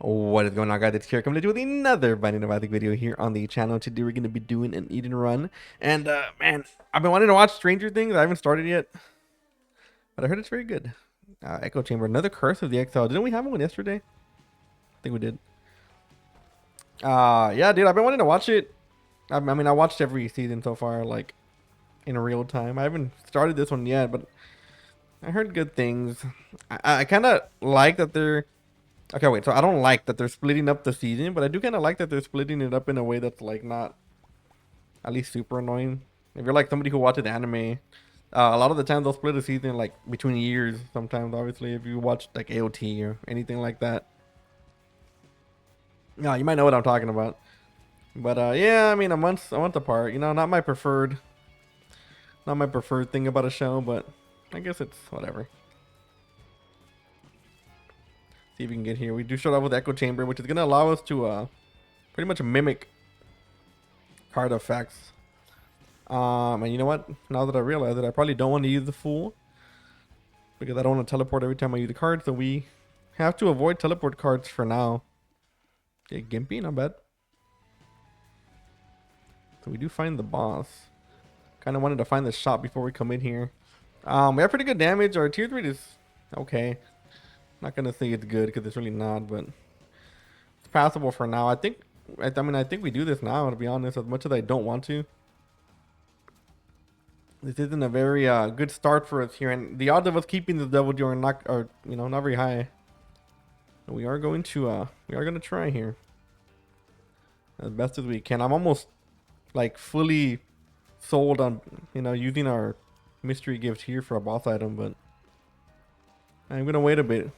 What is going on, guys? It's here coming to you with another Binding of Isaac video here on the channel. Today we're going to be doing an eat and run. And man, I've been wanting to watch Stranger Things. I haven't started yet, but I heard it's very good. Echo Chamber, another Curse of the Exile. Didn't we have one yesterday? I think we did. Yeah, dude, I've been wanting to watch it. I mean, I watched every season so far, like in real time. I haven't started this one yet, but I heard good things. I kind of like that they're. Okay, wait. So I don't like that they're splitting up the season, but I do kind of like that they're splitting it up in a way that's like not at least super annoying. If you're like somebody who watches anime, a lot of the time they'll split a season like between years. Sometimes, obviously, if you watch like AOT or anything like that, yeah, you might know what I'm talking about. But yeah, I mean a month apart. You know, not my preferred thing about a show, but I guess it's whatever. See if we can get here. We do start off with Echo Chamber, which is gonna allow us to pretty much mimic card effects. And you know what? Now that I realize it, I probably don't want to use the Fool because I don't want to teleport every time I use a card. So we have to avoid teleport cards for now. Okay, Gimpy, not bad. So we do find the boss. Kind of wanted to find the shop before we come in here. We have pretty good damage. Our tier 3 is okay. Not gonna say it's good because it's really not, but it's passable for now. I think. I mean, I think we do this now. To be honest, as much as I don't want to. This isn't a very good start for us here, and the odds of us keeping this Devil Dew are not very high. We are going to try here as best as we can. I'm almost like fully sold on using our mystery gift here for a boss item, but I'm gonna wait a bit.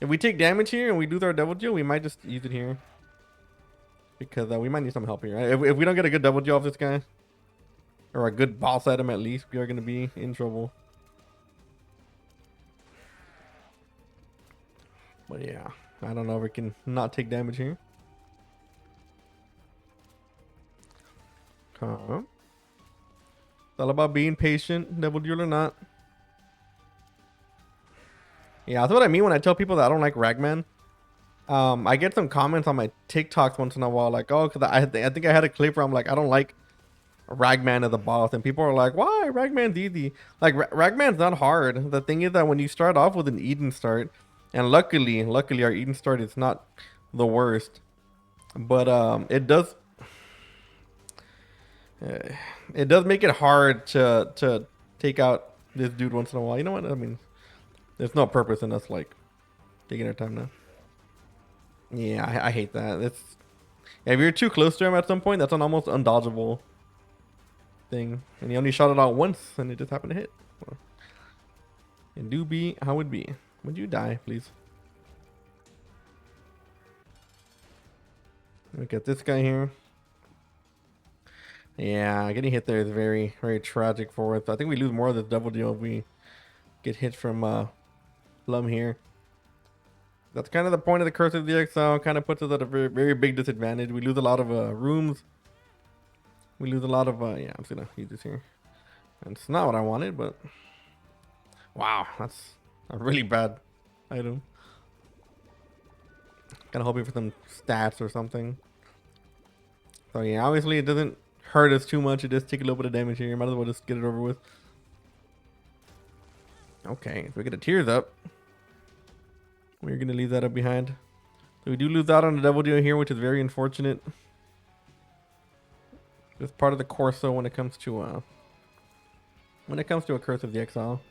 If we take damage here and we lose our Devil Dew, we might just use it here because we might need some help here. Right? If we don't get a good Devil Dew off this guy, or a good boss item at least, we are going to be in trouble. But yeah, I don't know if we can not take damage here. It's all about being patient, Devil Deal or not. Yeah, that's what I mean when I tell people that I don't like Ragman. I get some comments on my TikToks once in a while, like, oh, because I think I had a clip where I'm like, I don't like Ragman as a boss, and people are like, why? Ragman's easy. Like, Ragman's not hard. The thing is that when you start off with an Eden start, and luckily our Eden start is not the worst, but it does make it hard to take out this dude once in a while. You know what I mean? There's no purpose in us like taking our time now. Yeah, I hate that. If you're too close to him at some point, that's an almost undodgeable thing, and he only shot it out once, and it just happened to hit. Well, it do be how it be. Would you die, please? Look at this guy here. Yeah, getting hit there is very, very tragic for us. I think we lose more of this Devil Deal if we get hit from Plum here. That's kind of the point of the Curse of the Exile. Kind of puts us at a very, very big disadvantage. We lose a lot of rooms. We lose a lot of yeah. I'm just gonna use this here. And it's not what I wanted, but wow, that's a really bad item. Kind of hoping for some stats or something. So yeah, obviously it doesn't hurt us too much. It just take a little bit of damage here. Might as well just get it over with. Okay, so we get the tears up. We're gonna leave that up behind. So we do lose out on the Devil Deal here, which is very unfortunate. It's part of the Corso when it comes to a Curse of the Exile.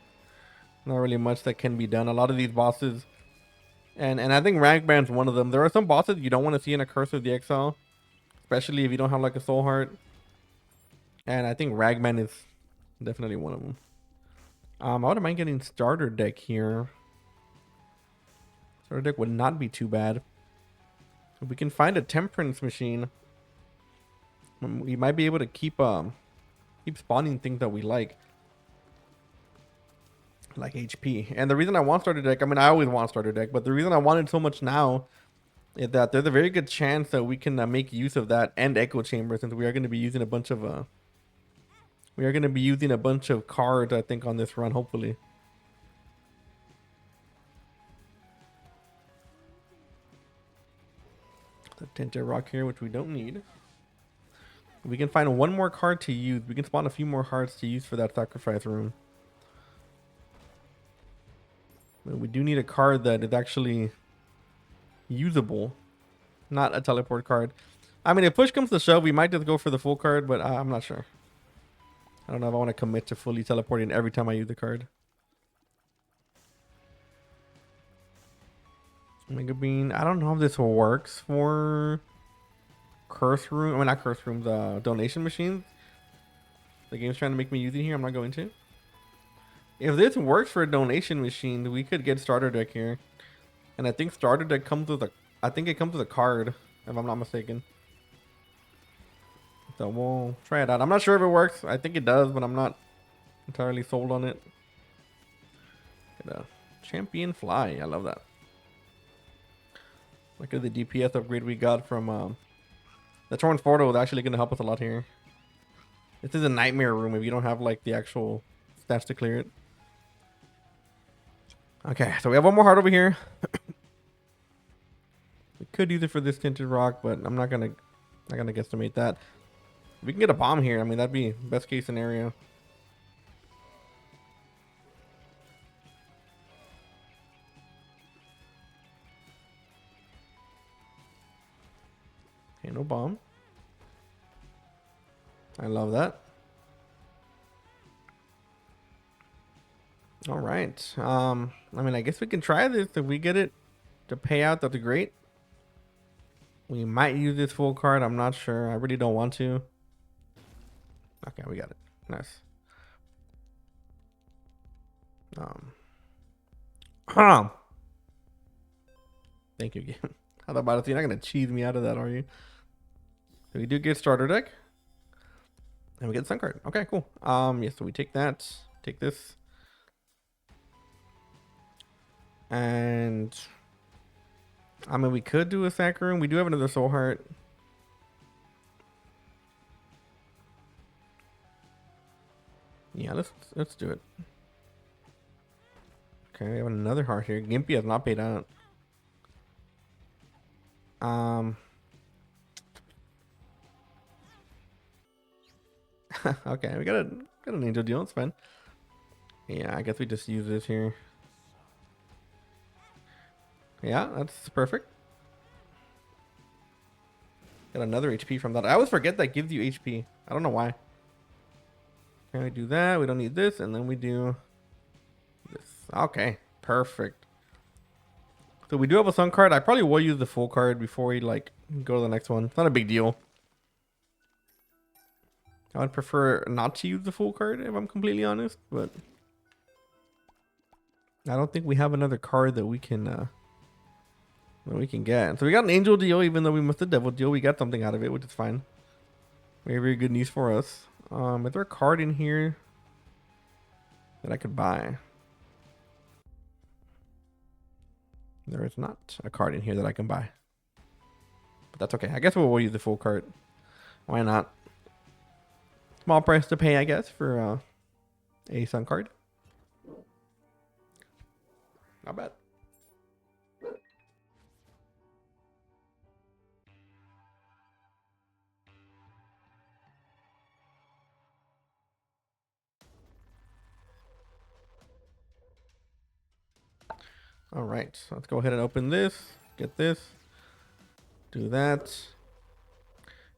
Not really much that can be done. A lot of these bosses, and I think Ragman's one of them. There are some bosses you don't want to see in a Curse of the Exile, especially if you don't have like a Soul Heart. And I think Ragman is definitely one of them. I wouldn't mind getting starter deck here. Starter deck would not be too bad. If we can find a Temperance machine, we might be able to keep spawning things that we like HP. And the reason I want starter deck, I mean, I always want starter deck, but the reason I want it so much now is that there's a very good chance that we can make use of that and Echo Chamber, since we are going to be using a bunch of cards, I think, on this run, hopefully. The Tinted Rock here, which we don't need. We can find one more card to use. We can spawn a few more hearts to use for that sacrifice room. But we do need a card that is actually usable, not a teleport card. I mean, if push comes to shove, we might just go for the full card, but I'm not sure. I don't know if I want to commit to fully teleporting every time I use the card. Mega Bean. I don't know if this works for curse room. I mean, not curse rooms. Donation machines. The game's trying to make me use it here. I'm not going to. If this works for a donation machine, we could get starter deck here. And I think starter deck comes with a. I think it comes with a card, if I'm not mistaken. So we'll try it out. I'm not sure if it works. I think it does, but I'm not entirely sold on it. Get a champion fly. I love that. Look at the DPS upgrade we got from the Torn Portal is actually going to help us a lot here. This is a nightmare room if you don't have like the actual stats to clear it. Okay, so we have one more heart over here. We could use it for this Tinted Rock, but I'm not gonna guesstimate that. We can get a bomb here. I mean, that'd be best case scenario. Okay, no bomb. I love that. All right. I mean, I guess we can try this. If we get it to pay out, that's great. We might use this full card. I'm not sure. I really don't want to. Okay, we got it. Nice. Thank you again. How about it? You're not gonna cheese me out of that, are you? So we do get starter deck. And we get Sun card. Okay, cool. Yeah, so we take that. Take this. And I mean, we could do a sack room. We do have another soul heart. Yeah, let's do it. Okay, we have another heart here. Gimpy has not paid out. Okay, we got an angel deal. It's fine. Yeah, I guess we just use this here. Yeah, that's perfect. Got another HP from that. I always forget that gives you HP. I don't know why. Okay, we do that. We don't need this, and then we do this. Okay, perfect. So we do have a Sun card. I probably will use the full card before we like go to the next one. It's not a big deal. I would prefer not to use the full card if I'm completely honest, but I don't think we have another card that we can get. So we got an angel deal, even though we missed the devil deal. We got something out of it, which is fine. Very, very good news for us. Is there a card in here that I could buy? There is not a card in here that I can buy. But that's okay. I guess we'll use the full card. Why not? Small price to pay, I guess, for a Sun card. Not bad. All right, so let's go ahead and open this, get this, do that.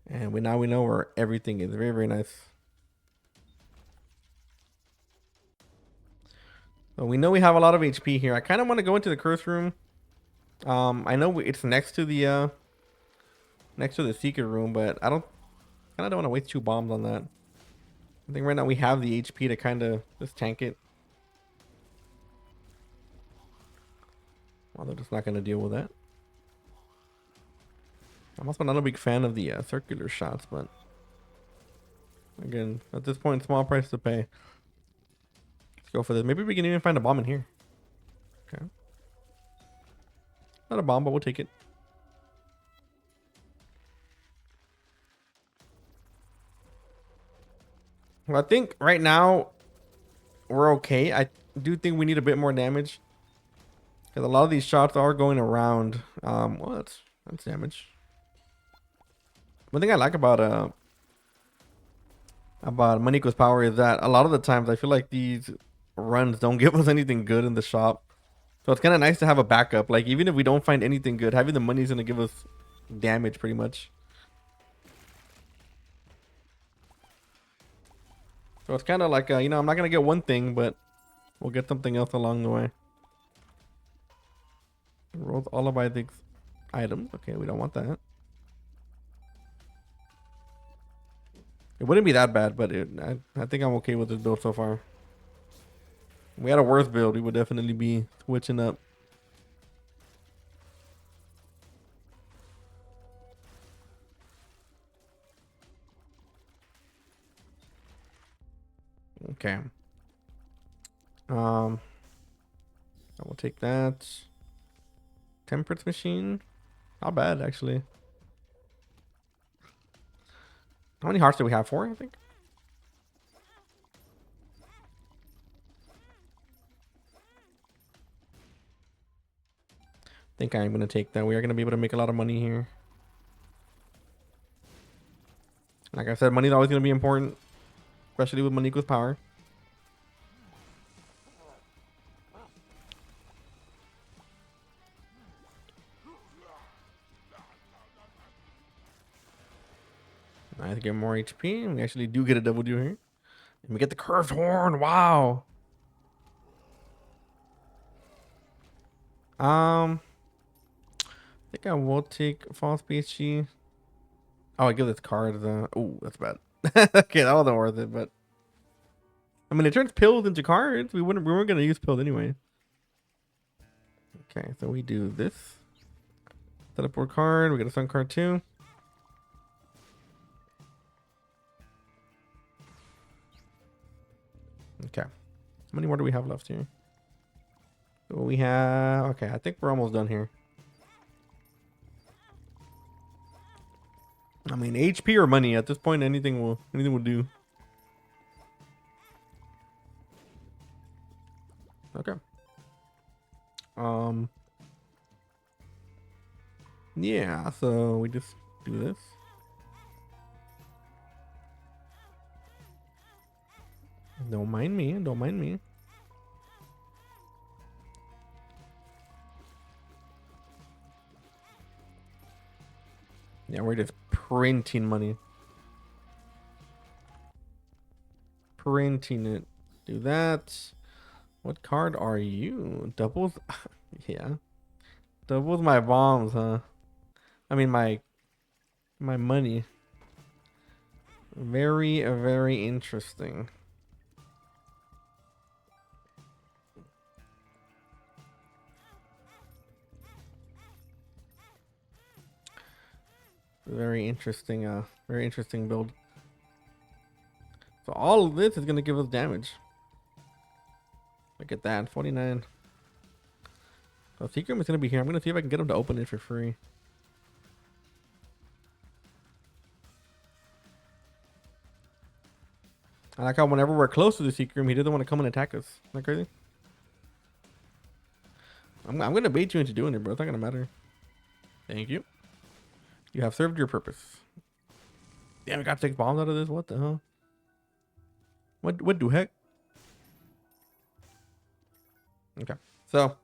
And now we know where everything is. Very, very nice. So we know we have a lot of HP here. I kind of want to go into the curse room. I know it's next to the secret room, but I kind of don't want to waste 2 bombs on that. I think right now we have the HP to kind of just tank it. Well, they're just not going to deal with that. I'm also not a big fan of the circular shots, but again, at this point, small price to pay. Let's go for this. Maybe we can even find a bomb in here. Okay. Not a bomb, but we'll take it. Well, I think right now we're okay. I do think we need a bit more damage. Because a lot of these shots are going around. Well, that's damage. One thing I like about Maniko's power is that a lot of the times I feel like these runs don't give us anything good in the shop. So it's kind of nice to have a backup. Like even if we don't find anything good, having the money is gonna give us damage pretty much. So it's kind of like, you know, I'm not gonna get one thing, but we'll get something else along the way. Rolls all of Isaac's items. Okay, we don't want that. It wouldn't be that bad, but I think I'm okay with this build so far. If we had a worse build, we would definitely be switching up. Okay. I will take that. Temperance machine. Not bad, actually. How many hearts do we have? 4, I think. I think I'm gonna take that. We are gonna be able to make a lot of money here. Like I said, money's always gonna be important, especially with Maniko's power. I have to get more HP, and we actually do get a double deal here. And we get the curved horn. Wow. I think I will take false PSG. Oh, I give this card the. Oh, that's bad. Okay, that wasn't worth it, but I mean, it turns pills into cards. We weren't gonna use pills anyway. Okay, so we do this. Teleport card. We get a sun card too. Okay. How many more do we have left here? So we have. Okay, I think we're almost done here. I mean, HP or money at this point, anything will do. Okay. Yeah, so we just do this. Don't mind me, don't mind me. Yeah, we're just printing money. Printing it. Do that. What card are you? Doubles? Yeah. Doubles my bombs, huh? I mean my money. Very, very interesting. Very interesting build. So all of this is gonna give us damage. Look at that, 49. So Secret is gonna be here. I'm gonna see if I can get him to open it for free. I like how whenever we're close to the Secret Room, he doesn't want to come and attack us. Isn't that crazy? I'm gonna bait you into doing it, bro. It's not gonna matter. Thank you. You have served your purpose. Damn, we got 6 bombs out of this. What the hell? What the heck? Okay, so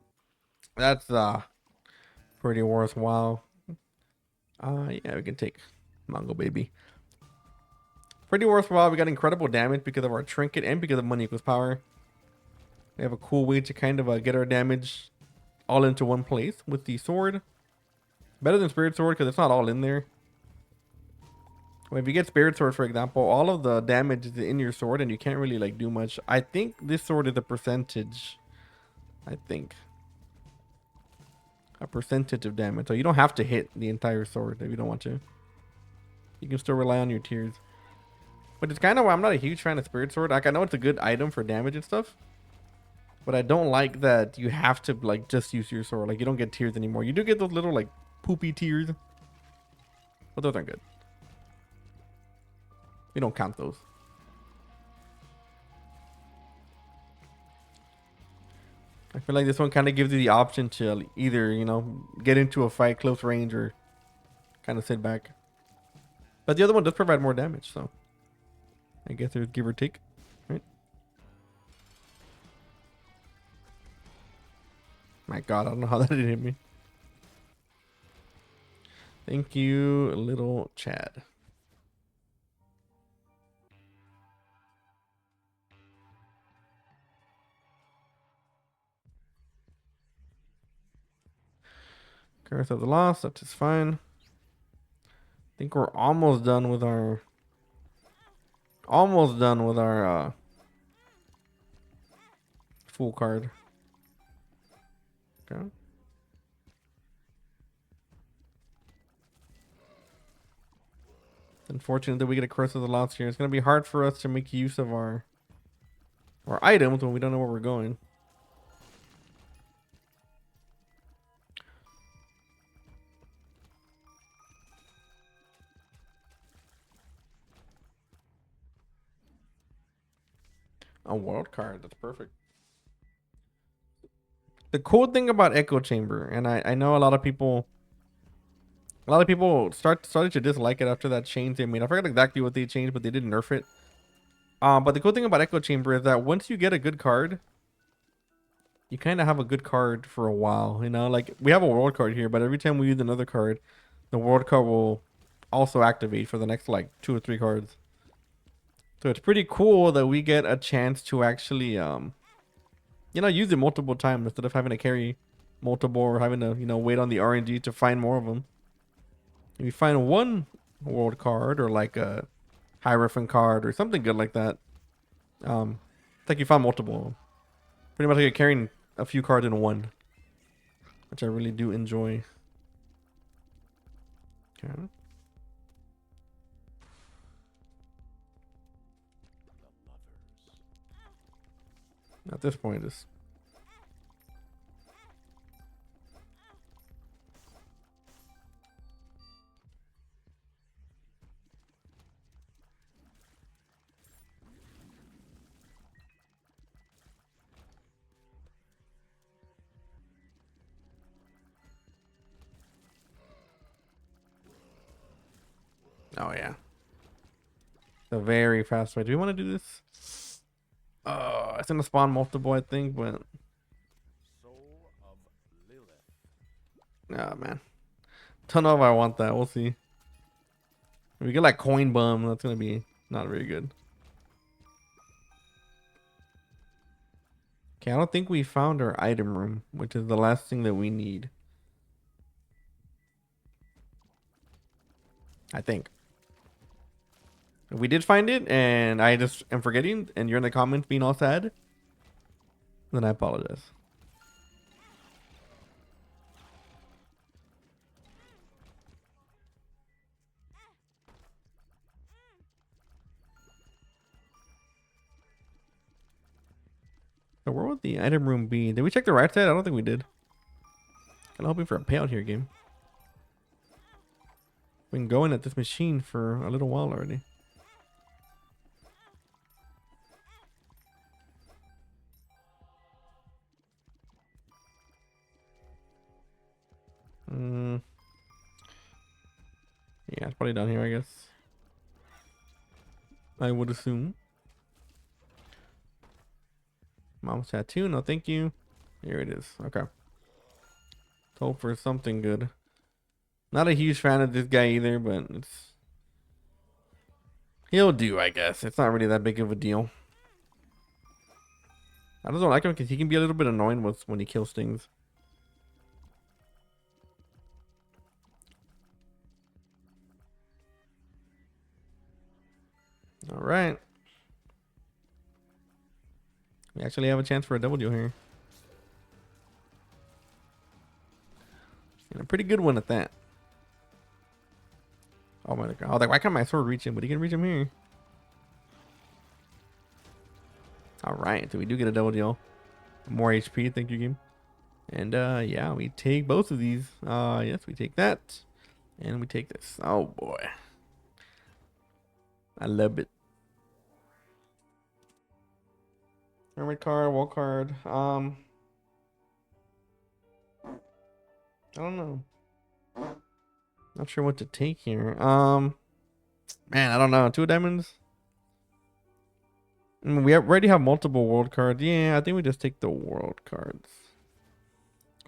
that's pretty worthwhile. Yeah, we can take Mongo Baby. Pretty worthwhile. We got incredible damage because of our trinket and because of money equals power. We have a cool way to kind of get our damage all into one place with the sword. Better than Spirit Sword because it's not all in there. Well, if you get Spirit Sword, for example, all of the damage is in your sword and you can't really like do much. I think this sword is a percentage. I think. A percentage of damage. So you don't have to hit the entire sword if you don't want to. You can still rely on your tears. But it's kind of why I'm not a huge fan of Spirit Sword. Like, I know it's a good item for damage and stuff. But I don't like that you have to like just use your sword. Like you don't get tears anymore. You do get those little like poopy tears. But those aren't good. We don't count those. I feel like this one kind of gives you the option to either, you know, get into a fight close range or kind of sit back. But the other one does provide more damage, so I guess there's give or take, right? My God, I don't know how that didn't hit me. Thank you, little Chad. Curse of the Lost, that is fine. I think we're almost done with our full card. Okay. Unfortunate that we get a Curse of the Lost here. It's gonna be hard for us to make use of our items when we don't know where we're going. A world card, that's perfect. The cool thing about Echo Chamber, and I know a lot of people started to dislike it after that change they made. I forgot exactly what they changed, but they did nerf it. But the cool thing about Echo Chamber is that once you get a good card, you kind of have a good card for a while. You know, like we have a world card here, but every time we use another card, the world card will also activate for the next like 2 or 3 cards. So it's pretty cool that we get a chance to actually use it multiple times instead of having to carry multiple or having to wait on the RNG to find more of them. If you find one world card or like a Hierophant card or something good like that, it's like you found multiple of them. Pretty much like you're carrying a few cards in one, which I really do enjoy. Okay. At this point, it's oh yeah, the very fast way. Do we want to do this? It's gonna spawn multiple, I think, but oh man, don't know if I want that. We'll see. If we get like Coin Bum, that's gonna be not very good. Okay, I don't think we found our item room, which is the last thing that we need. I think. If we did find it and I just am forgetting and you're in the comments being all sad, then I apologize. So where would the item room be? Did we check the right side? I don't think we did. Kind of hoping for a payout here, game. We've been going at this machine for a little while already. Yeah, it's probably down here, I guess. I would assume. Mom's tattoo, no thank you. Here it is. Okay. Let's hope for something good. Not a huge fan of this guy either, but he'll do, I guess. It's not really that big of a deal. I just don't like him because he can be a little bit annoying when he kills things. All right. We actually have a chance for a double deal here. And a pretty good one at that. Oh my god. I was like, why can't my sword reach him? But he can reach him here. All right. So we do get a double deal. More HP. Thank you, game. And yeah, we take both of these. Yes, we take that. And we take this. Oh boy. I love it. Hermit card, wall card. I don't know. Not sure what to take here. Man, I don't know. 2 diamonds. Already have multiple world cards. Yeah, I think we just take the world cards.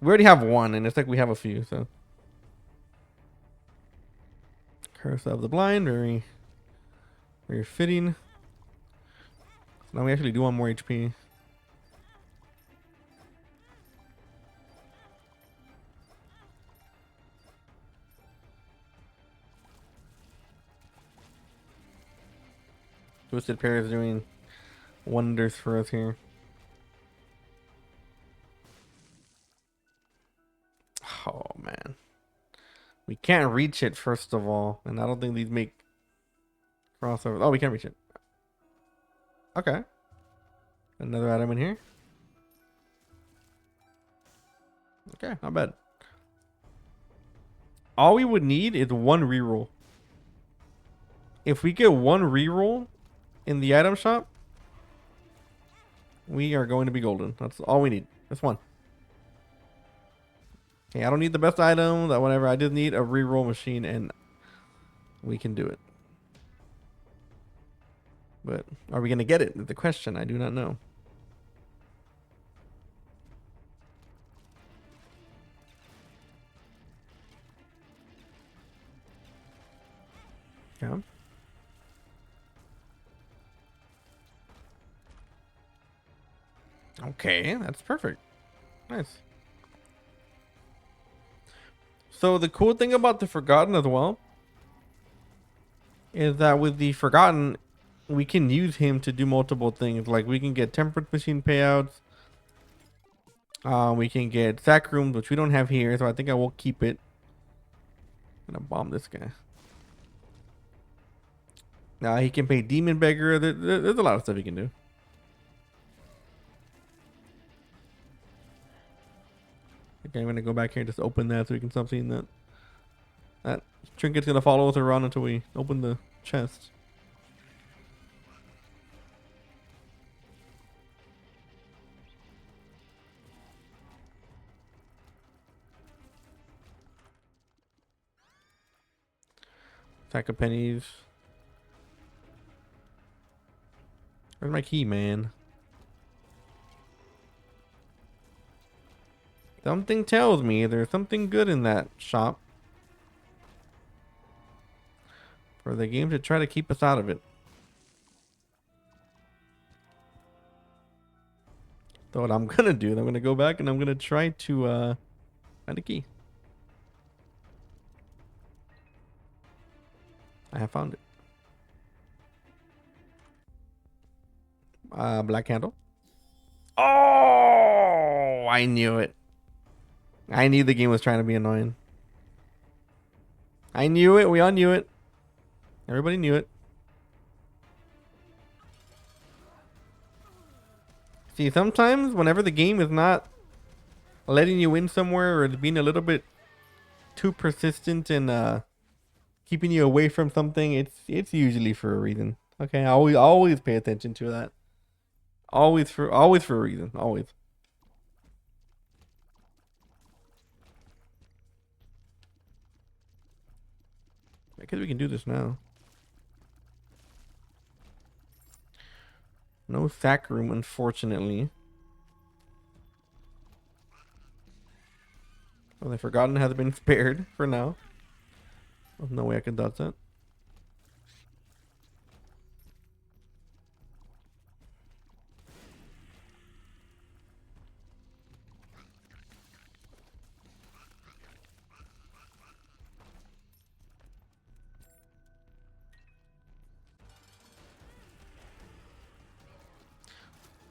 We already have one, and it's like we have a few. So Curse of the Blind, very, very fitting. So now we actually do want more HP. Twisted Pair is doing wonders for us here. Oh man, we can't reach it first of all, and I don't think these make crossovers. Oh, we can reach it. Okay, another item in here. Okay, not bad. All we would need is one reroll. If we get one reroll in the item shop, we are going to be golden. That's all we need. Just one. Okay, I don't need the best item, that whatever. I just need a reroll machine, and we can do it. But are we going to get it? The question. I do not know. Yeah. Okay, that's perfect. Nice. So the cool thing about the Forgotten as well is that with the Forgotten, we can use him to do multiple things. Like we can get Temperance Machine payouts. We can get Sack Rooms, which we don't have here, so I think I will keep it. I'm gonna bomb this guy. Now he can pay Demon Beggar. There's a lot of stuff he can do. Okay, I'm gonna go back here and just open that so we can stop seeing that. That trinket's gonna follow us around until we open the chest. Sack of pennies. Where's my key, man? Something tells me there's something good in that shop. For the game to try to keep us out of it. So what I'm gonna do is I'm gonna go back and I'm gonna try to find a key. I have found it. Black candle. Oh, I knew it. I knew the game was trying to be annoying. I knew it. We all knew it. Everybody knew it. See, sometimes whenever the game is not letting you in somewhere or it's being a little bit too persistent and keeping you away from something, it's usually for a reason. Okay, I always pay attention to that. Always for a reason. Always. I guess we can do this now. No sack room, unfortunately. Well, the Forgotten has been spared for now. There's no way I can dodge that.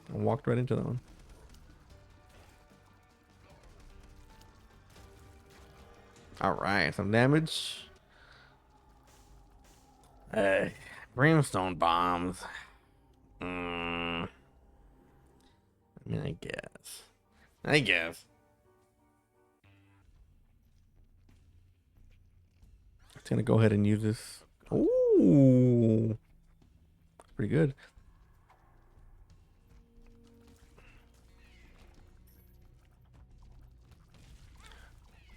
I walked right into that one. Alright, some damage. Brimstone bombs. I mean, I guess. I guess. It's gonna go ahead and use this. Ooh. Pretty good.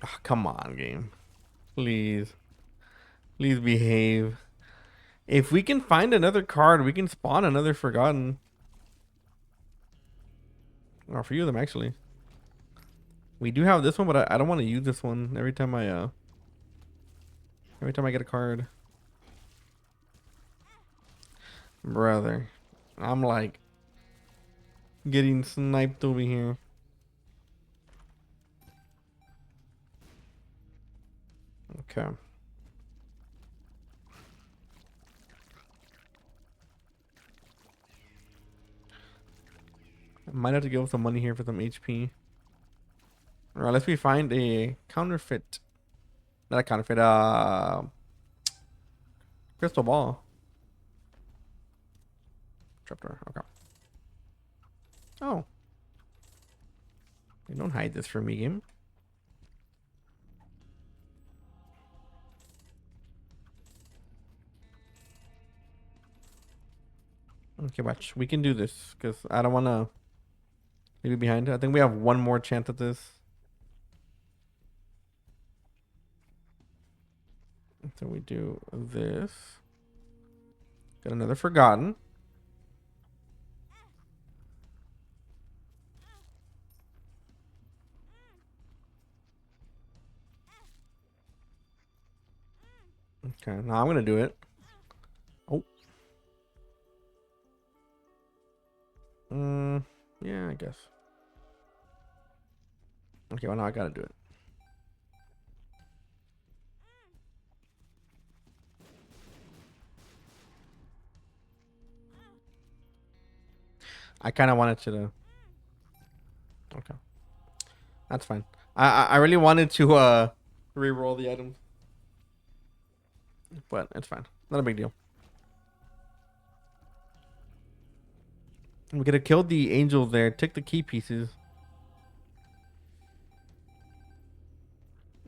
Oh, come on, game. Please. Please behave. If we can find another card, we can spawn another Forgotten. Or a few of them, actually. We do have this one, but I don't want to use this one every time I get a card. Brother, I'm like getting sniped over here. Okay. I might have to give some money here for some HP. Or unless we find a counterfeit. Not a counterfeit, crystal ball. Trapdoor, okay. Oh. You don't hide this from me, game. Okay, watch. We can do this because I don't want to leave you behind. I think we have one more chance at this. So we do this. Got another Forgotten. Okay, now I'm gonna do it. Oh. Yeah, I guess. Okay, well now I gotta do it. I kind of wanted to. Okay, that's fine. I really wanted to re-roll the items, but it's fine. Not a big deal. We could have killed the angel there, took the key pieces,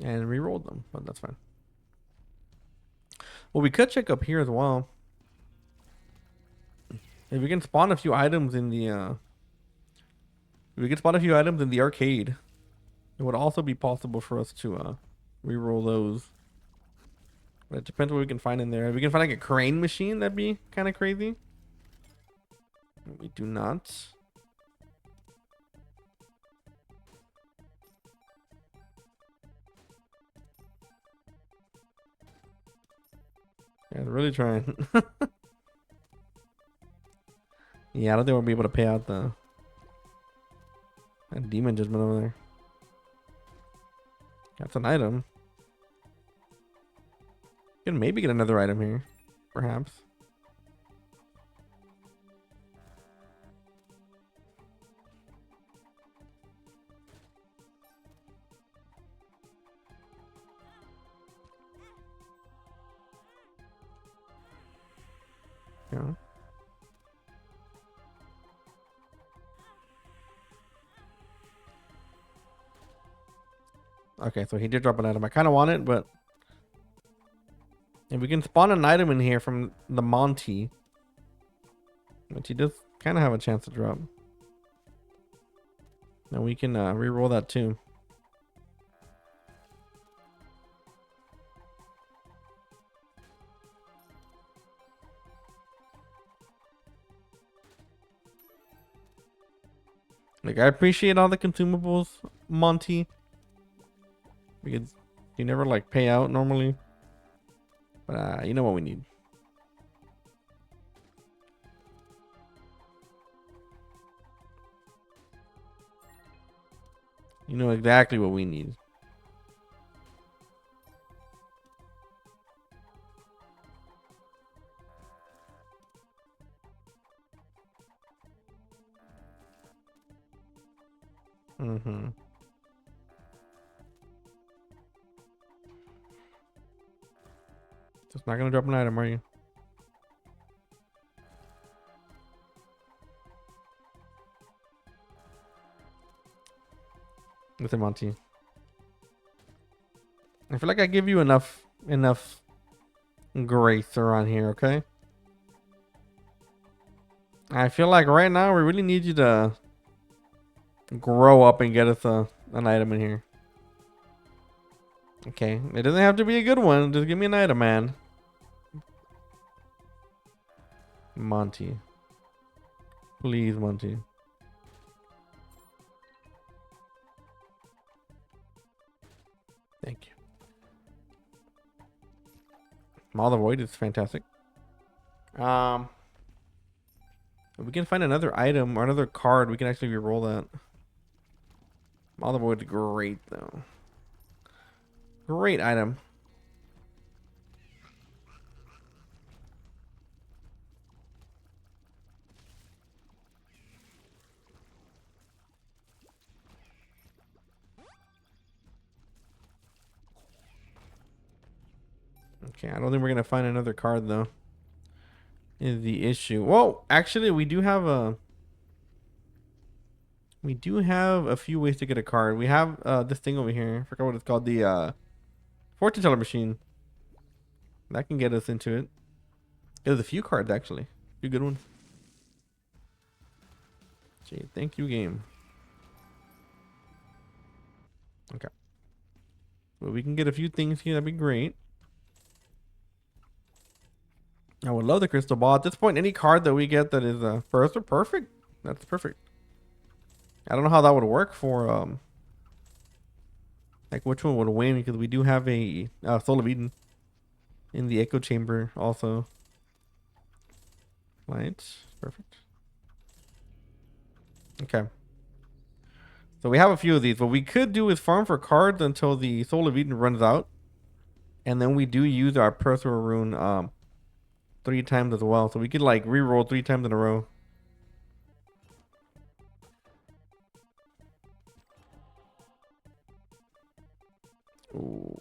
and re-rolled them, but that's fine. Well, we could check up here as well. If we can spawn a few items in the if we can spawn a few items in the arcade, it would also be possible for us to re-roll those. But it depends what we can find in there. If we can find like a crane machine, that'd be kind of crazy. We do not. Yeah, they're really trying. Yeah, I don't think we'll be able to pay out that demon judgment over there. That's an item. We can maybe get another item here, perhaps. Yeah. Okay, so he did drop an item. I kind of want it, but if we can spawn an item in here from the Monty, which he does kind of have a chance to drop, then we can re-roll that too. Like, I appreciate all the consumables, Monty, because you never like pay out normally. But you know what we need. You know exactly what we need. Mm-hmm. Just not gonna drop an item, are you? Listen, Monty. I feel like I give you enough grace around here, okay? I feel like right now we really need you to grow up and get us an item in here. Okay, it doesn't have to be a good one. Just give me an item, man. Monty. Please, Monty. Thank you. Maw the Void is fantastic. If we can find another item or another card, we can actually re-roll that. Maw the Void's great though. Great item. Okay, I don't think we're gonna find another card though. Is the issue. Well, actually we do have a few ways to get a card. We have this thing over here. I forgot what it's called. The fortune teller machine. That can get us into it. There's a few cards actually. A few good ones. Gee, thank you, game. Okay. Well, we can get a few things here. That'd be great. I would love the crystal ball. At this point, any card that we get that is first or perfect, that's perfect. I don't know how that would work for like which one would win, because we do have a Soul of Eden in the echo chamber also. Lights, perfect. Okay. So we have a few of these. What we could do is farm for cards until the Soul of Eden runs out, and then we do use our Perthro rune 3 times as well. So we could like re-roll 3 times in a row. Ooh.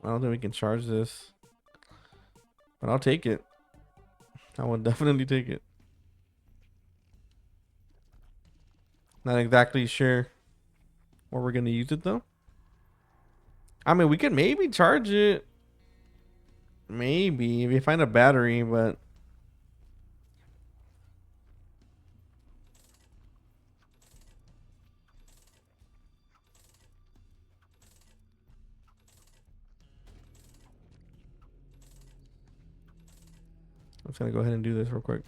I don't think we can charge this, but I'll take it. I will definitely take it. Not exactly sure where we're gonna use it though. I mean, we could maybe charge it. Maybe if we find a battery, but I'm just gonna go ahead and do this real quick,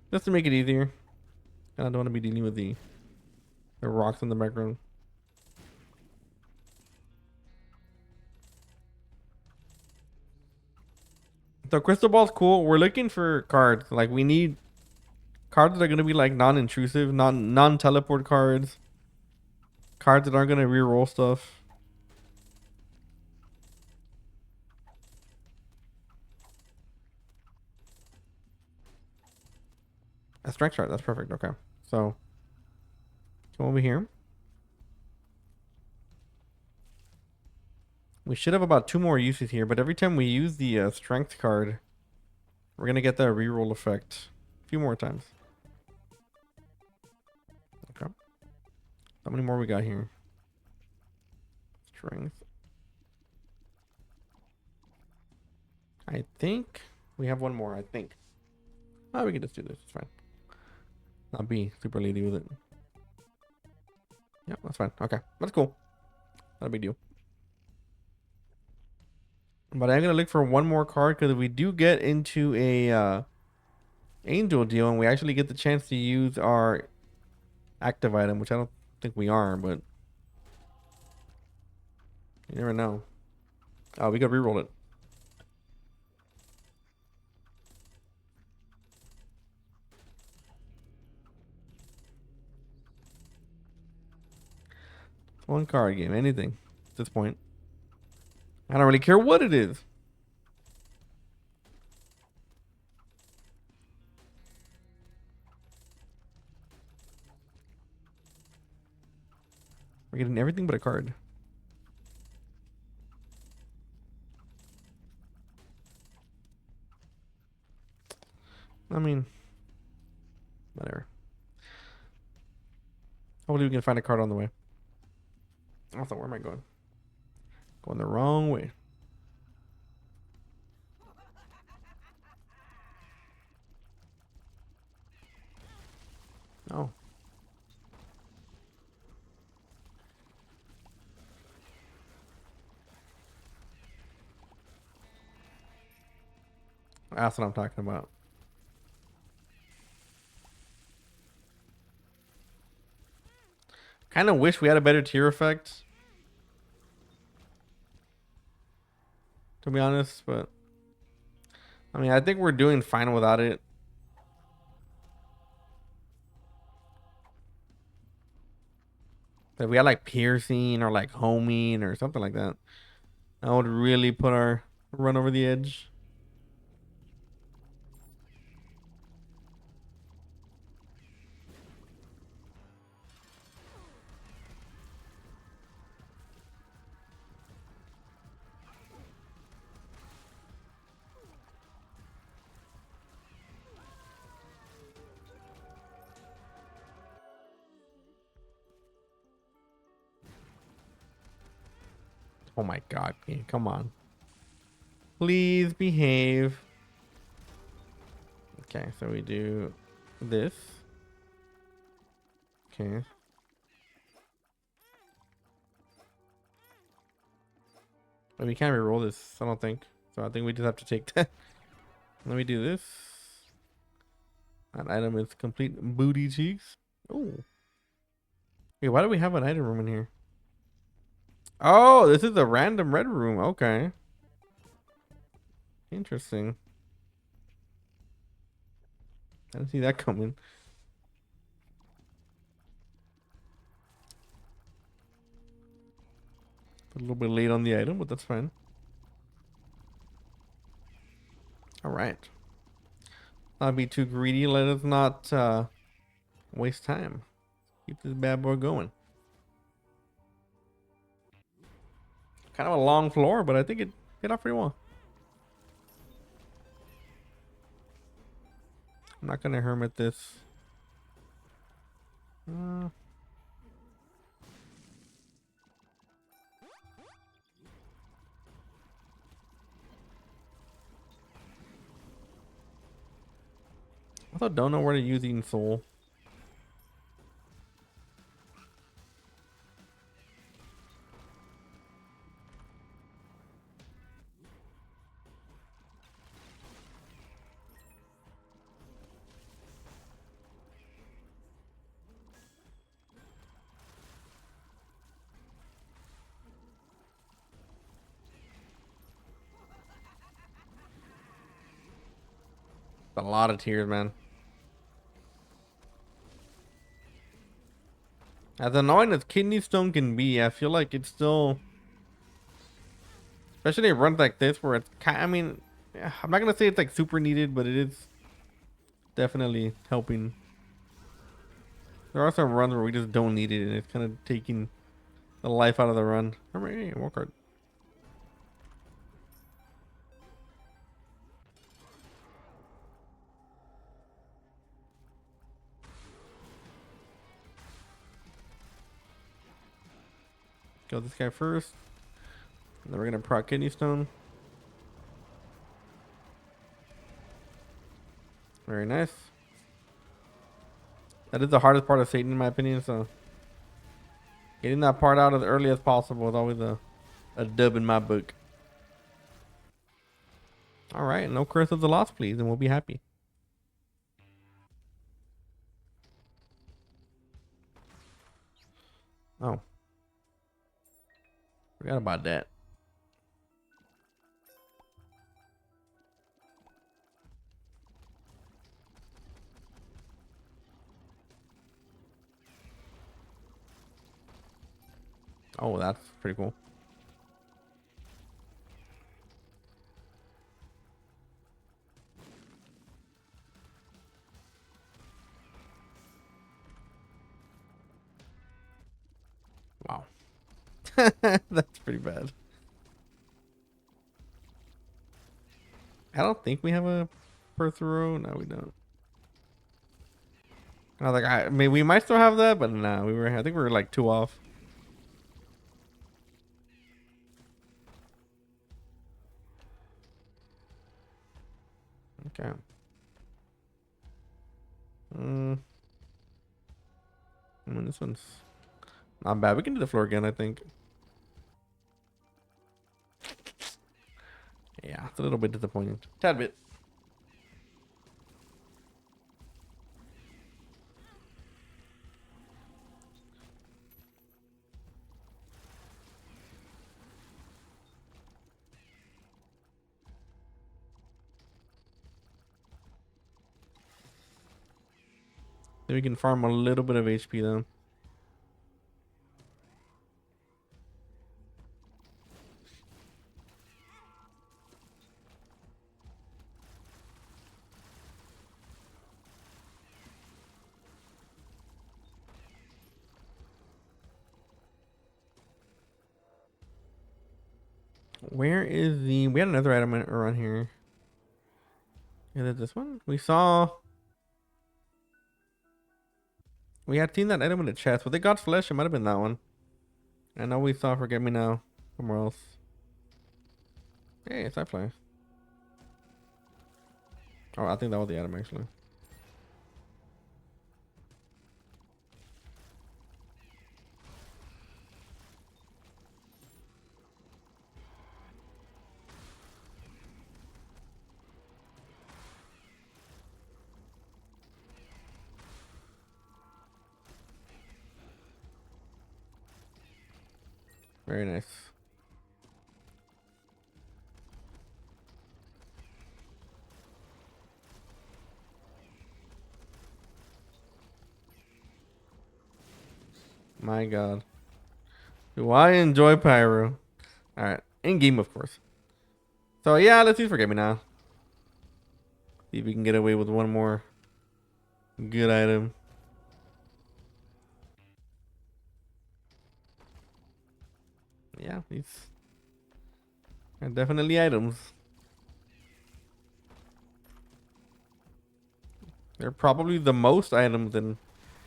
just to make it easier. I don't want to be dealing with the rocks in the background. So crystal ball's cool. We're looking for cards. Like we need cards that are gonna be like non-intrusive, non-teleport cards. Cards that aren't gonna re-roll stuff. A strength chart. That's perfect. Okay. So come over here. We should have about 2 more uses here, but every time we use the strength card, we're gonna get that reroll effect a few more times. Okay. How many more we got here? Strength. I think we have 1 more. I think. Oh, we can just do this. It's fine. Not be super lazy with it. Yeah, that's fine. Okay, that's cool. Not a big deal. But I'm gonna look for 1 more card, because if we do get into a angel deal and we actually get the chance to use our active item, which I don't think we are, but you never know. Oh, we could reroll it. It's 1 card game, anything at this point. I don't really care what it is. We're getting everything but a card. I mean, whatever. Hopefully we can find a card on the way. Also, where am I going? Going the wrong way. Oh. That's what I'm talking about. Kind of wish we had a better tier effect, to be honest, but I mean, I think we're doing fine without it. If we had like piercing or like homing or something like that, that would really put our run over the edge. Oh my god, come on. Please behave. Okay, so we do this. Okay. But we can't re-roll this, I don't think. So I think we just have to take that. Let me do this. That item is complete booty cheeks. Oh. Wait, why do we have an item room in here? Oh, this is a random red room. Okay. Interesting. I didn't see that coming. A little bit late on the item, but that's fine. All right. Not be too greedy. Let us not waste time. Keep this bad boy going. Kind of a long floor, but I think it hit off pretty well. I'm not gonna hermit this. I also don't know where to use Eating Soul. A lot of tears, man. As annoying as Kidney Stone can be, I feel like it's still, especially in runs like this where it's kind. I mean, yeah, I'm not gonna say it's like super needed, but it is definitely helping. There are some runs where we just don't need it, and it's kind of taking the life out of the run. Remember, hey, walk card. Kill this guy first. And then we're gonna proc Kidney Stone. Very nice. That is the hardest part of Satan, in my opinion. So getting that part out as early as possible is always a dub in my book. All right, no Curse of the Lost, please, and we'll be happy. Oh, forgot about that. Oh, that's pretty cool. Wow. That's pretty bad. I don't think we have a Perthrow. No, we don't. I was like, I mean, we might still have that, but nah, we were. I think we were like 2 off. Okay. I mean, this one's not bad. We can do the floor again, I think. Yeah, it's a little bit disappointing. Tad bit. Then we can farm a little bit of HP then. Where is the... We had another item around here. Is it this one? We saw... We had seen that item in the chest. But they got flesh. It might have been that one. I know we saw Forget Me Now somewhere else. Hey, it's that play. Oh, I think that was the item actually. Very nice. My God. Do I enjoy Pyro? Alright. In game, of course. So, yeah, let's see Forget Me Now. See if we can get away with one more good item. Yeah, these are definitely items. They're probably the most items in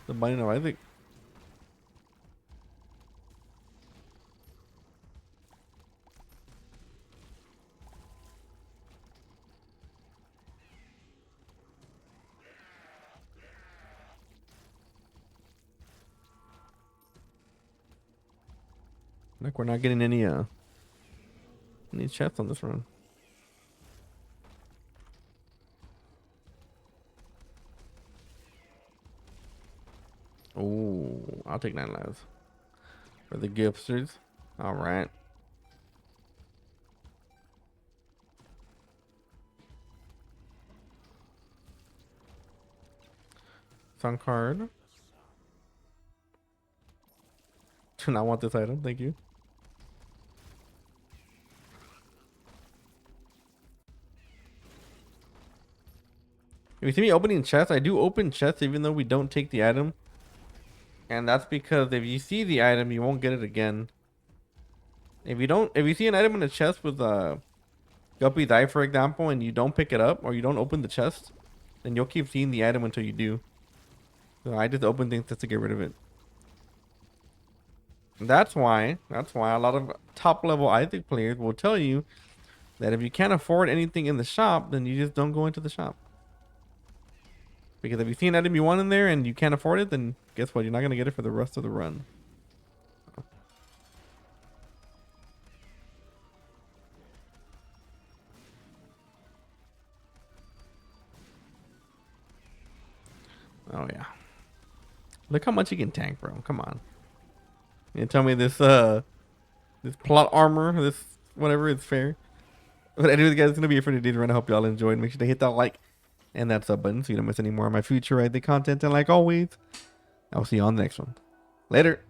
the Binding of Isaac. Like we're not getting any chests on this run. Oh, I'll take 9 lives for the giftsters. All right. Sun card. Do not want this item. Thank you. If you see me opening chests, I do open chests even though we don't take the item. And that's because if you see the item, you won't get it again. If you see an item in a chest with Guppy's Eye, for example, and you don't pick it up or you don't open the chest, then you'll keep seeing the item until you do. So I just open things just to get rid of it. That's why a lot of top level Isaac players will tell you that if you can't afford anything in the shop, then you just don't go into the shop. Because if you see an item you want in there and you can't afford it, then guess what? You're not going to get it for the rest of the run. Oh, yeah. Look how much you can tank, bro. Come on. You tell me this plot armor, this whatever, is fair. But anyways, guys, it's going to be it for today's run. I hope y'all enjoyed. Make sure to hit that like and that sub button so you don't miss any more of my future Isaac content. And like always, I'll see you on the next one. Later.